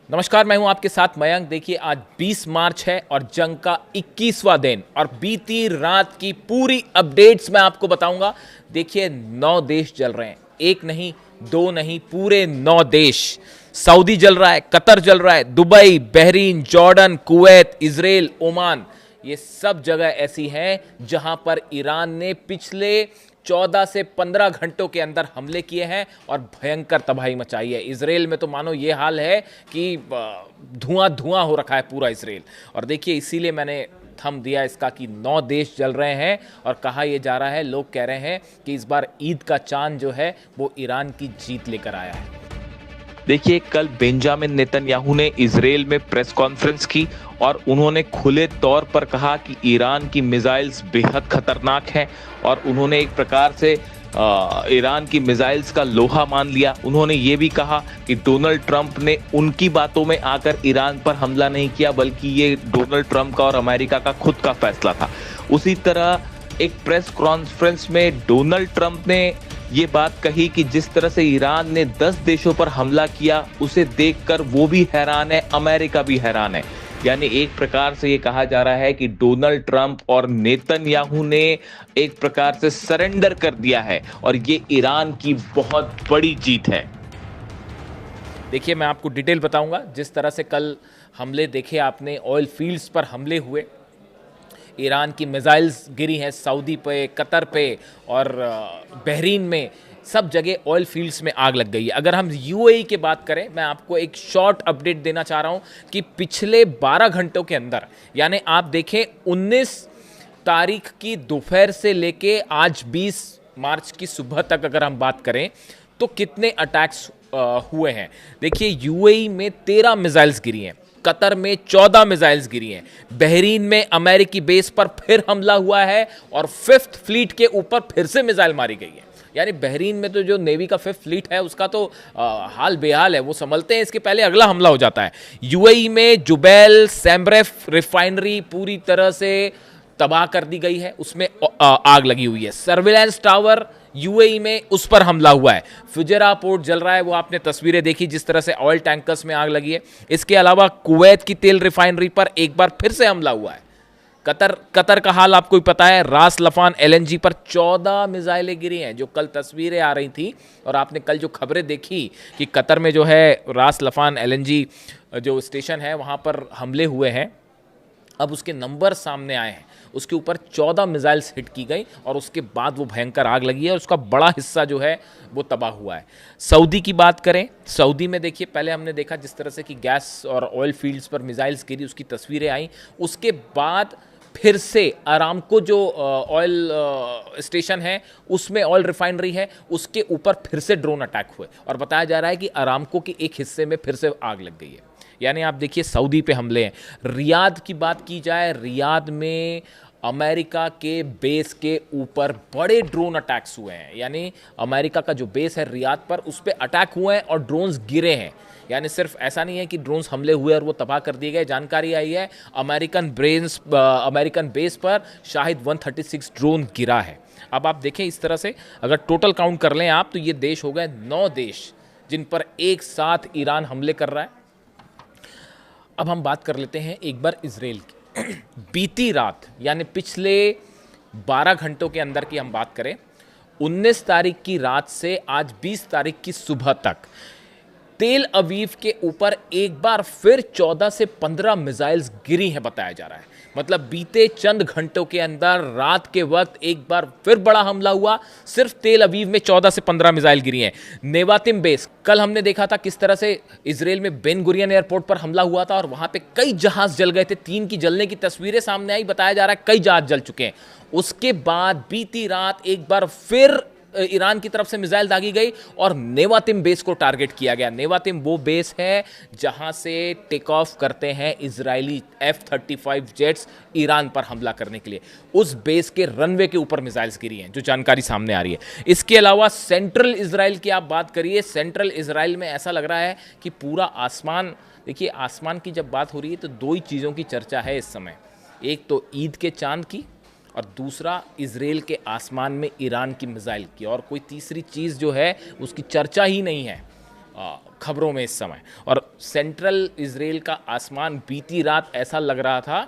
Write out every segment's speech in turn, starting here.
नमस्कार, मैं हूं आपके साथ मयंक। देखिए, आज 20 मार्च है और जंग का 21वां दिन और बीती रात की पूरी अपडेट्स मैं आपको बताऊंगा। देखिए, 9 देश जल रहे हैं, एक नहीं, दो नहीं, पूरे 9 देश। सऊदी जल रहा है, कतर जल रहा है, Dubai, Bahrain, Jordan, Kuwait, Israel, Oman, ये सब जगह ऐसी हैं जहां पर ईरान ने पिछले 14 से 15 घंटों के अंदर हमले किए हैं और भयंकर तबाही मचाई है। इजराइल में तो मानो ये हाल है कि धुआं धुआं हो रखा है पूरा इजराइल। और देखिए, इसीलिए मैंने थंब दिया इसका कि 9 देश जल रहे हैं और कहा यह जा रहा है, लोग कह रहे हैं कि इस बार ईद का चांद जो है वो ईरान की जीत लेकर आया है। देखिए, कल बेंजामिन नेतन्याहू ने इजराइल में प्रेस कॉन्फ्रेंस की और उन्होंने खुले तौर पर कहा कि ईरान की मिसाइल्स बेहद खतरनाक हैं और उन्होंने एक प्रकार से ईरान की मिसाइल्स का लोहा मान लिया। उन्होंने ये भी कहा कि डोनाल्ड ट्रंप ने उनकी बातों में आकर ईरान पर हमला नहीं किया, बल्कि ये डोनाल्ड ट्रंप का और अमेरिका का खुद का फैसला था। उसी तरह एक प्रेस कॉन्फ्रेंस में डोनाल्ड ट्रंप ने ये बात कही कि जिस तरह से ईरान ने 10 देशों पर हमला किया, उसे देखकर वो भी हैरान है, अमेरिका भी हैरान है। यानी एक प्रकार से ये कहा जा रहा है कि डोनाल्ड ट्रंप और नेतन्याहू ने एक प्रकार से सरेंडर कर दिया है और ये ईरान की बहुत बड़ी जीत है। देखिए, मैं आपको डिटेल बताऊंगा। जिस तरह से कल हमले देखे आपने, ऑयल फील्ड्स पर हमले हुए, ईरान की मिसाइल्स गिरी हैं सऊदी पे, कतर पे और बहरीन में, सब जगह ऑयल फील्ड्स में आग लग गई है। अगर हम यूएई की बात करें, मैं आपको एक शॉर्ट अपडेट देना चाह रहा हूं कि पिछले 12 घंटों के अंदर, यानी आप देखें 19 तारीख की दोपहर से लेके आज 20 मार्च की सुबह तक अगर हम बात करें तो कितने अटैक्स हुए हैं। देखिए, यूएई में 13 मिसाइल्स गिरी हैं, कतर में 14 मिसाइल्स गिरी हैं, बहरीन में अमेरिकी बेस पर फिर हमला हुआ है और 5th फ्लीट के ऊपर फिर से मिसाइल मारी गई है। यानी बहरीन में तो जो नेवी का 5th फ्लीट है उसका तो हाल बेहाल है, वो संभलते हैं, इसके पहले अगला हमला हो जाता है। यूएई में जुबैल सैमरेफ रिफाइनरी पूरी तरह से तबाह कर दी गई है, उसमें आग लगी हुई है। सर्विलांस टावर यूएई में, उस पर हमला हुआ है। फुजेरा पोर्ट जल रहा है, वो आपने तस्वीरें देखी जिस तरह से ऑयल टैंकर्स में आग लगी है। इसके अलावा कुवैत की तेल रिफाइनरी पर एक बार फिर से हमला हुआ है। कतर का हाल आपको ही पता है, रास लफान एलएनजी पर 14 मिसाइलें गिरी हैं। जो कल तस्वीरें आ रही थी और आपने कल जो खबरें देखी कि कतर में जो है रास लफान एलएनजी जो स्टेशन है वहां पर हमले हुए हैं, अब उसके नंबर सामने आए हैं। उसके ऊपर 14 मिसाइल्स हिट की गई और उसके बाद वो भयंकर आग लगी है और उसका बड़ा हिस्सा जो है वो तबाह हुआ है। सऊदी की बात करें, सऊदी में देखिए, पहले हमने देखा जिस तरह से कि गैस और ऑयल फील्ड्स पर मिसाइल्स गिरी, उसकी तस्वीरें आई। उसके बाद फिर से अरामको जो ऑयल स्टेशन है, उसमें ऑयल रिफाइनरी है, उसके ऊपर फिर से ड्रोन अटैक हुए और बताया जा रहा है कि अरामको के एक हिस्से में फिर से आग लग गई है। यानी आप देखिए, सऊदी पे हमले हैं। रियाद की बात की जाए, रियाद में अमेरिका के बेस के ऊपर बड़े ड्रोन अटैक्स हुए हैं। यानी अमेरिका का जो बेस है रियाद पर, उस पर अटैक हुए हैं और ड्रोन्स गिरे हैं। यानी सिर्फ ऐसा नहीं है कि ड्रोन्स हमले हुए और वो तबाह कर दिए गए। जानकारी आई है अमेरिकन बेस पर शायद 136 ड्रोन गिरा है। अब आप देखें, इस तरह से अगर टोटल काउंट कर लें आप, तो ये देश हो गए 9 देश जिन पर एक साथ ईरान हमले कर रहा है। अब हम बात कर लेते हैं एक बार इजराइल की। बीती रात, यानी पिछले 12 घंटों के अंदर की हम बात करें, 19 तारीख की रात से आज 20 तारीख की सुबह तक तेल अवीव के ऊपर एक बार फिर 14 से 15 मिसाइल्स गिरी हैं, बताया जा रहा है। मतलब बीते चंद घंटों के अंदर रात के वक्त एक बार फिर बड़ा हमला हुआ। सिर्फ तेल अवीव में 14 से 15 मिसाइल गिरी हैं। नेवातिम बेस, कल हमने देखा था किस तरह से इजराइल में बेन गुरियन एयरपोर्ट पर हमला हुआ था और वहां पे कई जहाज जल गए थे। 3 की जलने की तस्वीरें सामने आई, बताया जा रहा है कई जहाज जल चुके हैं। उसके बाद बीती रात एक बार फिर ईरान की तरफ से मिसाइल दागी गई और नेवातिम बेस को टारगेट किया गया। नेवातिम वो बेस है जहां से टेक ऑफ करते हैं इजरायली F-35 जेट्स ईरान पर हमला करने के लिए। उस बेस के रनवे के ऊपर मिसाइल्स गिरी हैं, जो जानकारी सामने आ रही है। इसके अलावा सेंट्रल इजराइल की आप बात करिए, सेंट्रल इजराइल में ऐसा लग रहा है कि पूरा आसमान, देखिए आसमान की जब बात हो रही है तो 2 ही चीज़ों की चर्चा है इस समय। एक तो ईद के चांद की और दूसरा इजराइल के आसमान में ईरान की मिसाइल की, और कोई तीसरी चीज़ जो है उसकी चर्चा ही नहीं है खबरों में इस समय। और सेंट्रल इजराइल का आसमान बीती रात ऐसा लग रहा था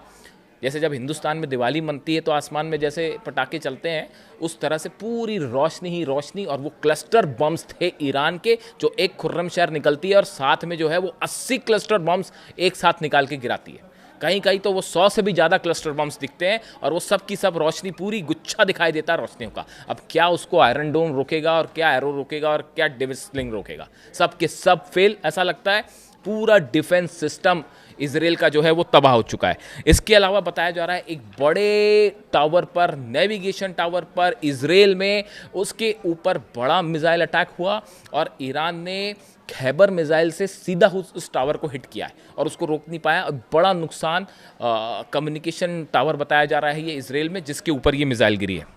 जैसे जब हिंदुस्तान में दिवाली मनती है तो आसमान में जैसे पटाखे चलते हैं, उस तरह से पूरी रोशनी ही रोशनी। और वो क्लस्टर बम्स थे ईरान के, जो एक खुर्रम शहर निकलती है और साथ में जो है वो 80 क्लस्टर बम्स एक साथ निकाल के गिराती है। कहीं कहीं तो वो 100 से भी ज़्यादा क्लस्टर बम्स दिखते हैं और वो सब की सब रोशनी, पूरी गुच्छा दिखाई देता है रोशनियों का। अब क्या उसको आयरन डोम रोकेगा और क्या एरो रोकेगा और क्या डेविसलिंग रोकेगा? सब के सब फेल। ऐसा लगता है पूरा डिफेंस सिस्टम इजराइल का जो है वो तबाह हो चुका है। इसके अलावा बताया जा रहा है एक बड़े टावर पर, नेविगेशन टावर पर इजराइल में, उसके ऊपर बड़ा मिसाइल अटैक हुआ और ईरान ने खैबर मिसाइल से सीधा उस टावर को हिट किया है और उसको रोक नहीं पाया। और बड़ा नुकसान कम्युनिकेशन टावर बताया जा रहा है ये इजराइल में, जिसके ऊपर ये मिसाइल गिरी है।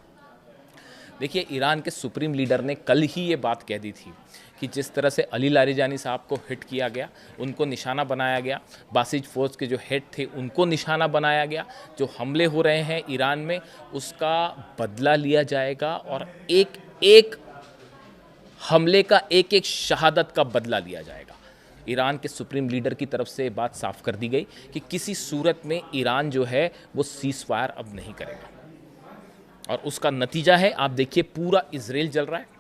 देखिए, ईरान के सुप्रीम लीडर ने कल ही ये बात कह दी थी कि जिस तरह से अली लारिजानी साहब को हिट किया गया, उनको निशाना बनाया गया, बासिज फोर्स के जो हेड थे उनको निशाना बनाया गया, जो हमले हो रहे हैं ईरान में उसका बदला लिया जाएगा और एक एक हमले का, एक एक शहादत का बदला लिया जाएगा। ईरान के सुप्रीम लीडर की तरफ से बात साफ कर दी गई कि किसी सूरत में ईरान जो है वो सीज फायर अब नहीं करेगा। और उसका नतीजा है, आप देखिए, पूरा इजराइल जल रहा है।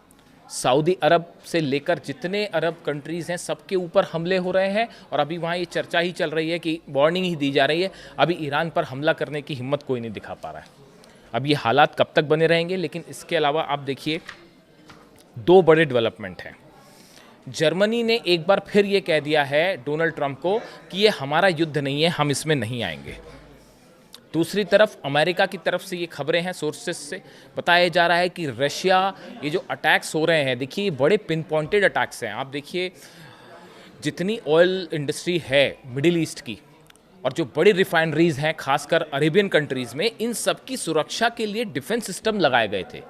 सऊदी अरब से लेकर जितने अरब कंट्रीज़ हैं सबके ऊपर हमले हो रहे हैं और अभी वहाँ ये चर्चा ही चल रही है कि वार्निंग ही दी जा रही है, अभी ईरान पर हमला करने की हिम्मत कोई नहीं दिखा पा रहा है। अब ये हालात कब तक बने रहेंगे? लेकिन इसके अलावा आप देखिए, दो बड़े डेवलपमेंट हैं। जर्मनी ने एक बार फिर ये कह दिया है डोनाल्ड ट्रंप को कि ये हमारा युद्ध नहीं है, हम इसमें नहीं आएंगे। दूसरी तरफ अमेरिका की तरफ से ये खबरें हैं, सोर्सेस से बताया जा रहा है कि रशिया, ये जो अटैक्स हो रहे हैं, देखिए बड़े पिन पॉइंटेड अटैक्स हैं। आप देखिए, जितनी ऑयल इंडस्ट्री है मिडिल ईस्ट की और जो बड़ी रिफाइनरीज हैं खासकर अरेबियन कंट्रीज़ में, इन सब की सुरक्षा के लिए डिफेंस सिस्टम लगाए गए थे,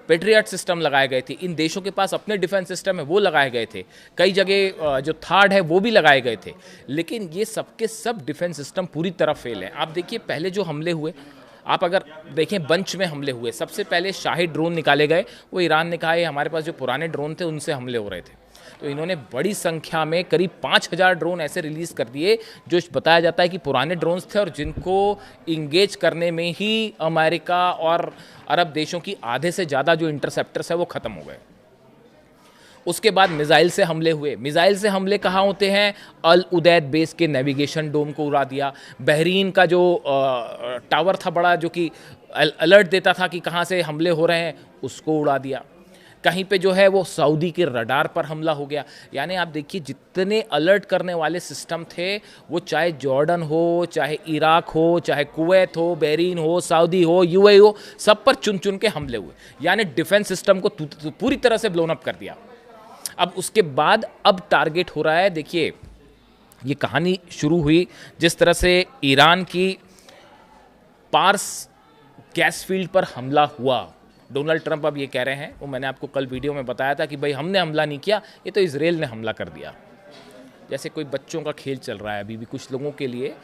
पेट्रियट सिस्टम लगाए गए थे। इन देशों के पास अपने डिफेंस सिस्टम है, वो लगाए गए थे। कई जगह जो थार्ड है वो भी लगाए गए थे। लेकिन ये सब के सब डिफेंस सिस्टम पूरी तरह फेल है। आप देखिए, पहले जो हमले हुए, आप अगर देखें बंच में हमले हुए, सबसे पहले शाही ड्रोन निकाले गए। वो ईरान ने कहा है हमारे पास जो पुराने ड्रोन थे उनसे हमले हो रहे थे, तो इन्होंने बड़ी संख्या में करीब 5000 ड्रोन ऐसे रिलीज़ कर दिए जो बताया जाता है कि पुराने ड्रोन्स थे और जिनको इंगेज करने में ही अमेरिका और अरब देशों की आधे से ज़्यादा जो इंटरसेप्टर्स है वो ख़त्म हो गए। उसके बाद मिसाइल से हमले हुए। मिसाइल से हमले कहाँ होते हैं? अल उदैद बेस के नेविगेशन डोम को उड़ा दिया। बहरीन का जो टावर था बड़ा, जो कि अलर्ट देता था कि कहाँ से हमले हो रहे हैं, उसको उड़ा दिया। कहीं पे जो है वो सऊदी के रडार पर हमला हो गया। यानी आप देखिए, जितने अलर्ट करने वाले सिस्टम थे, वो चाहे जॉर्डन हो, चाहे इराक हो, चाहे कुवैत हो, बहरीन हो, सऊदी हो, यूएई हो, सब पर चुन चुन के हमले हुए। यानी डिफेंस सिस्टम को पूरी तरह से ब्लोन अप कर दिया। अब उसके बाद अब टारगेट हो रहा है, देखिए ये कहानी शुरू हुई जिस तरह से ईरान की पार्स गैस फील्ड पर हमला हुआ। डोनाल्ड ट्रंप अब ये कह रहे हैं, वो मैंने आपको कल वीडियो में बताया था कि भाई हमने हमला नहीं किया, ये तो इजराइल ने हमला कर दिया। जैसे कोई बच्चों का खेल चल रहा है अभी भी कुछ लोगों के लिए,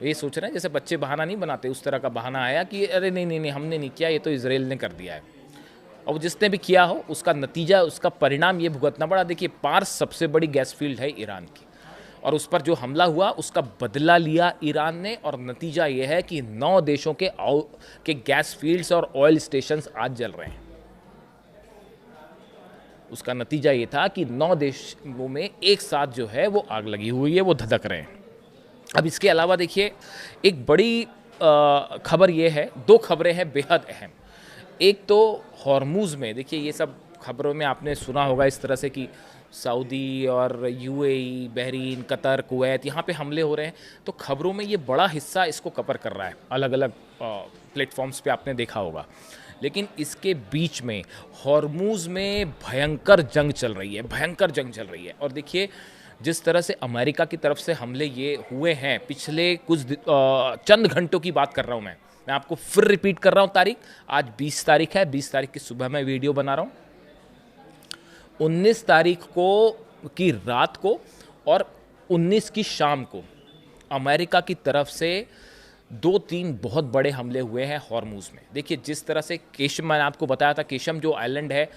ये सोच रहे हैं जैसे बच्चे बहाना नहीं बनाते, उस तरह का बहाना आया कि अरे नहीं नहीं नहीं हमने नहीं किया, ये तो इजराइल ने कर दिया है। और जिसने भी किया हो उसका नतीजा, उसका परिणाम ये भुगतना पड़ा। देखिए, पार्स सबसे बड़ी गैस फील्ड है ईरान की और उस पर जो हमला हुआ उसका बदला लिया ईरान ने। और नतीजा ये है कि 9 देशों के गैस फील्ड्स और ऑयल स्टेशंस आज जल रहे हैं। उसका नतीजा ये था कि 9 देशों में एक साथ जो है वो आग लगी हुई है, वो धधक रहे हैं। अब इसके अलावा देखिए, एक बड़ी खबर ये है, 2 खबरें हैं बेहद अहम। एक तो हॉर्मूज़ में, देखिए ये सब खबरों में आपने सुना होगा इस तरह से कि सऊदी और यूएई, बहरीन, कतर, कुवैत, यहाँ पे हमले हो रहे हैं। तो खबरों में ये बड़ा हिस्सा इसको कवर कर रहा है, अलग अलग प्लेटफॉर्म्स पे आपने देखा होगा। लेकिन इसके बीच में हॉर्मूज़ में भयंकर जंग चल रही है, भयंकर जंग चल रही है। और देखिए, जिस तरह से अमेरिका की तरफ से हमले ये हुए हैं पिछले कुछ चंद घंटों की बात कर रहा हूँ मैं आपको फिर रिपीट कर रहा हूँ तारीख। आज 20 तारीख है, 20 तारीख की सुबह मैं वीडियो बना रहा हूँ। 19 तारीख को की रात को और 19 की शाम को अमेरिका की तरफ से 2-3 बहुत बड़े हमले हुए हैं हॉर्मूज़ में। देखिए, जिस तरह से केशम, मैंने आपको बताया था, केशम जो आइलैंड है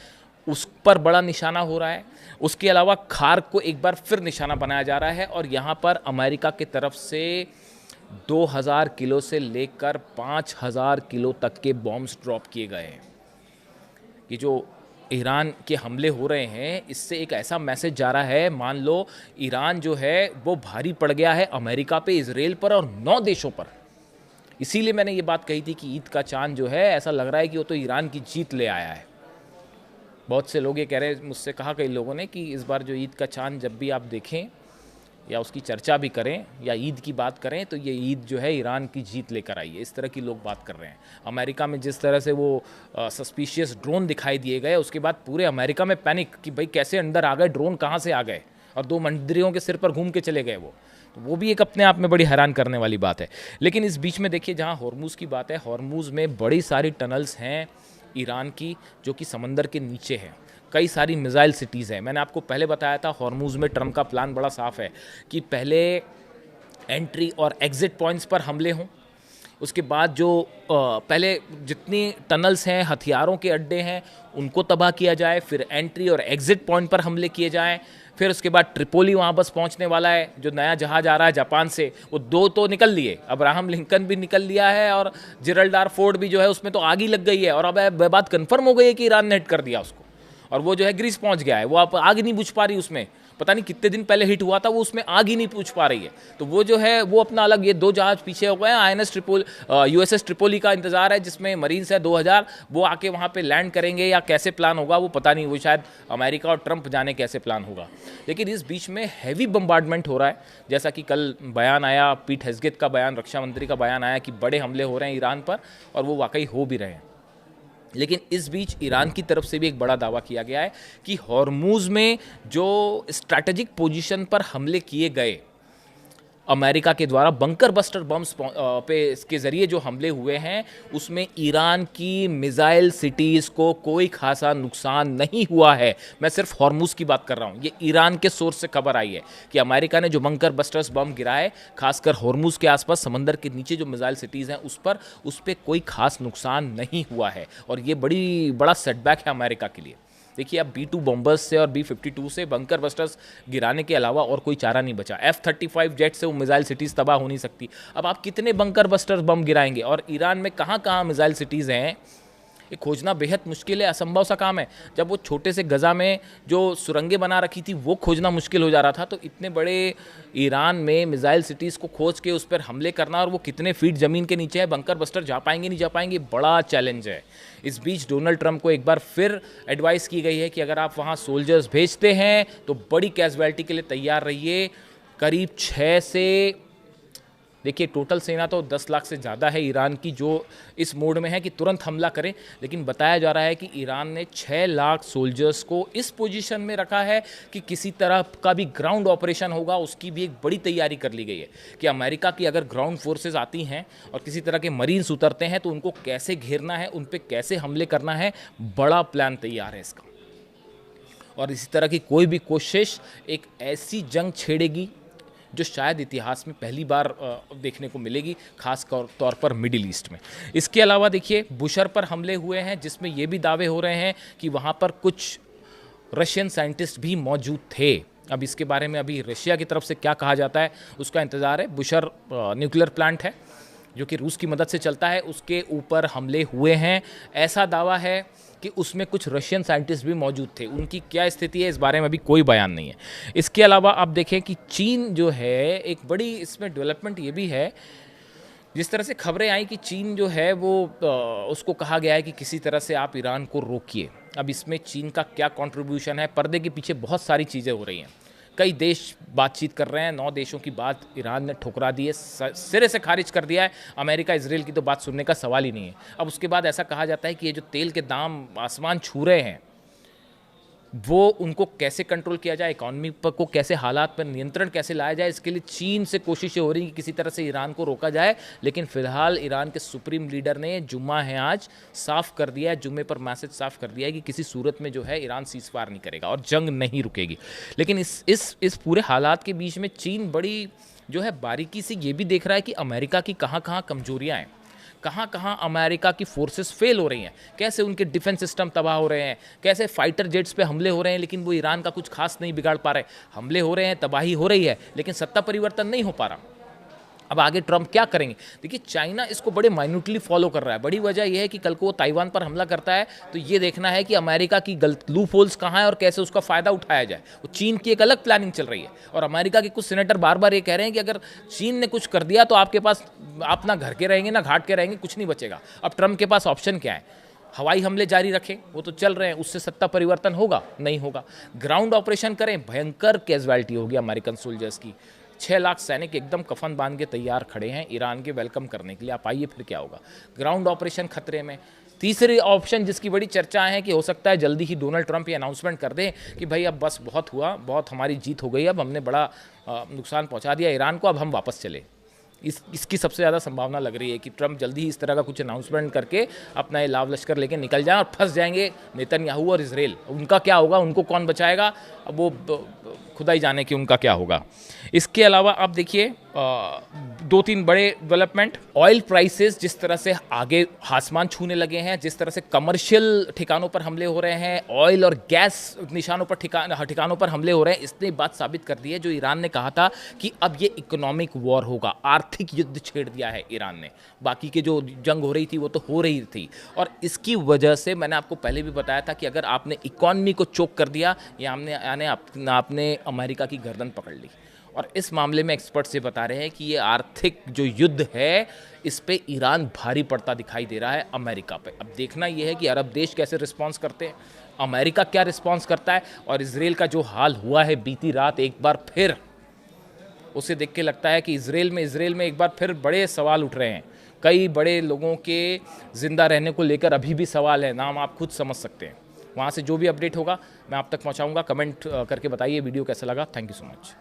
उस ऊपर बड़ा निशाना हो रहा है। उसके अलावा खार्क को एक बार फिर निशाना बनाया जा रहा है और यहाँ पर अमेरिका की तरफ से 2000 किलो से लेकर 5000 किलो तक के बॉम्ब्स ड्रॉप किए गए हैं। कि जो ईरान के हमले हो रहे हैं, इससे एक ऐसा मैसेज जा रहा है, मान लो ईरान जो है वो भारी पड़ गया है अमेरिका पे, इजराइल पर और 9 देशों पर। इसीलिए मैंने ये बात कही थी कि ईद का चांद जो है, ऐसा लग रहा है कि वो तो ईरान की जीत ले आया है। बहुत से लोग ये कह रहे हैं, मुझसे कहा कई लोगों ने कि इस बार जो ईद का चांद जब भी आप देखें या उसकी चर्चा भी करें या ईद की बात करें तो ये ईद जो है ईरान की जीत लेकर आई है। इस तरह की लोग बात कर रहे हैं। अमेरिका में जिस तरह से वो सस्पिशियस ड्रोन दिखाई दिए गए, उसके बाद पूरे अमेरिका में पैनिक कि भाई कैसे अंदर आ गए, ड्रोन कहाँ से आ गए, और 2 मंत्रियों के सिर पर घूम के चले गए वो भी एक अपने आप में बड़ी हैरान करने वाली बात है। लेकिन इस बीच में देखिए, जहाँ हॉर्मूज़ की बात है, हॉर्मूज़ में बड़ी सारी टनल्स हैं ईरान की जो कि समंदर के नीचे हैं। कई सारी मिसाइल सिटीज़ हैं। मैंने आपको पहले बताया था हॉर्मूज़ में ट्रम्प का प्लान बड़ा साफ है कि पहले एंट्री और एग्ज़िट पॉइंट्स पर हमले हों, उसके बाद जो पहले जितनी टनल्स हैं, हथियारों के अड्डे हैं, उनको तबाह किया जाए, फिर एंट्री और एग्ज़िट पॉइंट पर हमले किए जाएं, फिर उसके बाद ट्रिपोली वहाँ बस पहुँचने वाला है। जो नया जहाज़ आ रहा है जापान से, वो 2 तो निकल लिए, अब्राहम लिंकन भी निकल लिया है और जेरल्ड आर फोर्ड भी जो है उसमें तो आग ही लग गई है। और अब बात कन्फर्म हो गई है कि ईरान ने हिट कर दिया उसको, और वो जो है ग्रीस पहुंच गया है। वो आप आग ही नहीं बुझ पा रही उसमें, पता नहीं कितने दिन पहले हिट हुआ था, वो उसमें आग ही नहीं पूछ पा रही है। तो वो जो है वो अपना अलग, ये 2 जहाज पीछे हो गए हैं। INS USS ट्रिपोली का इंतजार है, जिसमें मरीन्स है 2000, वो आके वहाँ पे लैंड करेंगे या कैसे प्लान होगा वो पता नहीं, वो शायद अमेरिका और ट्रंप जाने कैसे प्लान होगा। लेकिन इस बीच में हैवी बम्बार्डमेंट हो रहा है, जैसा कि कल बयान आया, पीट हेग्सेथ का बयान, रक्षा मंत्री का बयान आया कि बड़े हमले हो रहे हैं ईरान पर, और वो वाकई हो भी रहे हैं। लेकिन इस बीच ईरान की तरफ से भी एक बड़ा दावा किया गया है कि हॉर्मूज़ में जो स्ट्रैटेजिक पोजीशन पर हमले किए गए अमेरिका के द्वारा, बंकर बस्टर बम्स पे इसके ज़रिए जो हमले हुए हैं, उसमें ईरान की मिसाइल सिटीज़ को कोई खासा नुकसान नहीं हुआ है। मैं सिर्फ हॉर्मूज़ की बात कर रहा हूँ। ये ईरान के सोर्स से खबर आई है कि अमेरिका ने जो बंकर बस्टर्स बम गिराए, खासकर हॉर्मूज़ के आसपास समंदर के नीचे जो मिसाइल सिटीज़ हैं उस पर कोई खास नुकसान नहीं हुआ है। और ये बड़ा सेटबैक है अमेरिका के लिए। देखिए, अब B-2 बॉम्बर्स से और B-52 से बंकर बस्टर्स गिराने के अलावा और कोई चारा नहीं बचा। F-35 जेट से वो मिसाइल सिटीज़ तबाह हो नहीं सकती। अब आप कितने बंकर बस्टर्स बम गिराएंगे, और ईरान में कहाँ कहाँ मिसाइल सिटीज़ हैं, ये खोजना बेहद मुश्किल है, असंभव सा काम है। जब वो छोटे से गज़ा में जो सुरंगें बना रखी थी वो खोजना मुश्किल हो जा रहा था, तो इतने बड़े ईरान में मिसाइल सिटीज़ को खोज के उस पर हमले करना, और वो कितने फीट ज़मीन के नीचे है, बंकर बस्टर जा पाएंगे नहीं जा पाएंगे, बड़ा चैलेंज है। इस बीच डोनाल्ड ट्रंप को एक बार फिर एडवाइस की गई है कि अगर आप वहाँ सोल्जर्स भेजते हैं तो बड़ी कैजुअलिटी के लिए तैयार रहिए। करीब 6 से, देखिए टोटल सेना तो 10 लाख से ज़्यादा है ईरान की, जो इस मोड में है कि तुरंत हमला करें। लेकिन बताया जा रहा है कि ईरान ने 6 लाख सोल्जर्स को इस पोजीशन में रखा है कि किसी तरह का भी ग्राउंड ऑपरेशन होगा उसकी भी एक बड़ी तैयारी कर ली गई है कि अमेरिका की अगर ग्राउंड फोर्सेस आती हैं और किसी तरह के मरीन्स उतरते हैं तो उनको कैसे घेरना है, उन पर कैसे हमले करना है, बड़ा प्लान तैयार है इसका। और इसी तरह की कोई भी कोशिश एक ऐसी जंग छेड़ेगी जो शायद इतिहास में पहली बार देखने को मिलेगी, खास तौर पर मिडिल ईस्ट में। इसके अलावा देखिए, बुशर पर हमले हुए हैं, जिसमें ये भी दावे हो रहे हैं कि वहाँ पर कुछ रशियन साइंटिस्ट भी मौजूद थे। अब इसके बारे में अभी रशिया की तरफ से क्या कहा जाता है उसका इंतज़ार है। बुशर न्यूक्लियर प्लांट है जो कि रूस की मदद से चलता है, उसके ऊपर हमले हुए हैं। ऐसा दावा है कि उसमें कुछ रशियन साइंटिस्ट भी मौजूद थे। उनकी क्या स्थिति है इस बारे में अभी कोई बयान नहीं है। इसके अलावा आप देखें कि चीन जो है, एक बड़ी इसमें डेवलपमेंट ये भी है, जिस तरह से खबरें आई कि चीन जो है वो उसको कहा गया है कि किसी तरह से आप ईरान को रोकिए। अब इसमें चीन का क्या कंट्रीब्यूशन है, पर्दे के पीछे बहुत सारी चीज़ें हो रही हैं। कई देश बातचीत कर रहे हैं, 9 देशों की बात ईरान ने ठुकरा दी है, सिरे से खारिज कर दिया है। अमेरिका इजराइल की तो बात सुनने का सवाल ही नहीं है। अब उसके बाद ऐसा कहा जाता है कि ये जो तेल के दाम आसमान छू रहे हैं, वो उनको कैसे कंट्रोल किया जाए, इकॉनमी पर को कैसे, हालात पर नियंत्रण कैसे लाया जाए, इसके लिए चीन से कोशिशें हो रही हैं कि किसी तरह से ईरान को रोका जाए। लेकिन फिलहाल ईरान के सुप्रीम लीडर ने, जुम्मा है आज, साफ कर दिया है, जुम्मे पर मैसेज साफ कर दिया है कि किसी सूरत में जो है ईरान सीज़फायर नहीं करेगा और जंग नहीं रुकेगी। लेकिन इस पूरे हालात के बीच में चीन बड़ी जो है बारीकी से ये भी देख रहा है कि अमेरिका की कहाँ कहाँ कमजोरियाँ हैं। कहाँ कहाँ अमेरिका की फोर्सेस फेल हो रही हैं, कैसे उनके डिफेंस सिस्टम तबाह हो रहे हैं, कैसे फाइटर जेट्स पे हमले हो रहे हैं लेकिन वो ईरान का कुछ खास नहीं बिगाड़ पा रहे। हमले हो रहे हैं, तबाही हो रही है, लेकिन सत्ता परिवर्तन नहीं हो पा रहा। अब आगे ट्रंप क्या करेंगे? देखिए, चाइना इसको बड़े माइन्यूटली फॉलो कर रहा है। बड़ी वजह यह है कि कल को वो ताइवान पर हमला करता है तो ये देखना है कि अमेरिका की गलत लूप होल्स कहाँ है और कैसे उसका फ़ायदा उठाया जाए। वो चीन की एक अलग प्लानिंग चल रही है और अमेरिका के कुछ सेनेटर बार बार ये कह रहे हैं कि अगर चीन ने कुछ कर दिया तो आपके पास आप ना घर के रहेंगे ना घाट के रहेंगे, कुछ नहीं बचेगा। अब ट्रंप के पास ऑप्शन क्या है? हवाई हमले जारी रखें, वो तो चल रहे हैं, उससे सत्ता परिवर्तन होगा? नहीं होगा। ग्राउंड ऑपरेशन करें, भयंकर कैजुअलिटी होगी अमेरिकन सोल्जर्स की। 6 लाख सैनिक एकदम कफन बांध के तैयार खड़े हैं ईरान के वेलकम करने के लिए। आप आइए, फिर क्या होगा? ग्राउंड ऑपरेशन खतरे में। तीसरी ऑप्शन जिसकी बड़ी चर्चा है कि हो सकता है जल्दी ही डोनाल्ड ट्रंप ये अनाउंसमेंट कर दें कि भाई अब बस बहुत हुआ, बहुत हमारी जीत हो गई, अब हमने बड़ा नुकसान पहुंचा दिया ईरान को, अब हम वापस चले। इसकी सबसे ज़्यादा संभावना लग रही है कि ट्रंप जल्दी ही इस तरह का कुछ अनाउंसमेंट करके अपना ये लाव लश्कर लेके निकल जाए और फंस जाएंगे नेतन्याहू और इजराइल। उनका क्या होगा? उनको कौन बचाएगा? अब वो खुदा ही जाने कि उनका क्या होगा। इसके अलावा आप देखिए 2-3 बड़े डेवलपमेंट। ऑयल प्राइसेस जिस तरह से आगे आसमान छूने लगे हैं, जिस तरह से कमर्शियल ठिकानों पर हमले हो रहे हैं, ऑयल और गैस निशानों पर ठिकानों पर हमले हो रहे हैं, इसने बात साबित कर दी है जो ईरान ने कहा था कि अब ये इकोनॉमिक वॉर होगा। आर्थिक युद्ध छेड़ दिया है ईरान ने। बाकी की जो जंग हो रही थी वो तो हो रही थी और इसकी वजह से मैंने आपको पहले भी बताया था कि अगर आपने इकॉनमी को चोक कर दिया या आपने अमेरिका की गर्दन पकड़ ली। और इस मामले में एक्सपर्ट्स ये बता रहे हैं कि ये आर्थिक जो युद्ध है इस पे ईरान भारी पड़ता दिखाई दे रहा है अमेरिका पे। अब देखना ये है कि अरब देश कैसे रिस्पॉन्स करते हैं, अमेरिका क्या रिस्पॉन्स करता है। और इजराइल का जो हाल हुआ है बीती रात, एक बार फिर उसे देख के लगता है कि इजराइल में एक बार फिर बड़े सवाल उठ रहे हैं। कई बड़े लोगों के जिंदा रहने को लेकर अभी भी सवाल है, नाम आप खुद समझ सकते हैं। वहाँ से जो भी अपडेट होगा मैं आप तक पहुँचाऊँगा। कमेंट करके बताइए वीडियो कैसा लगा। Thank you so much.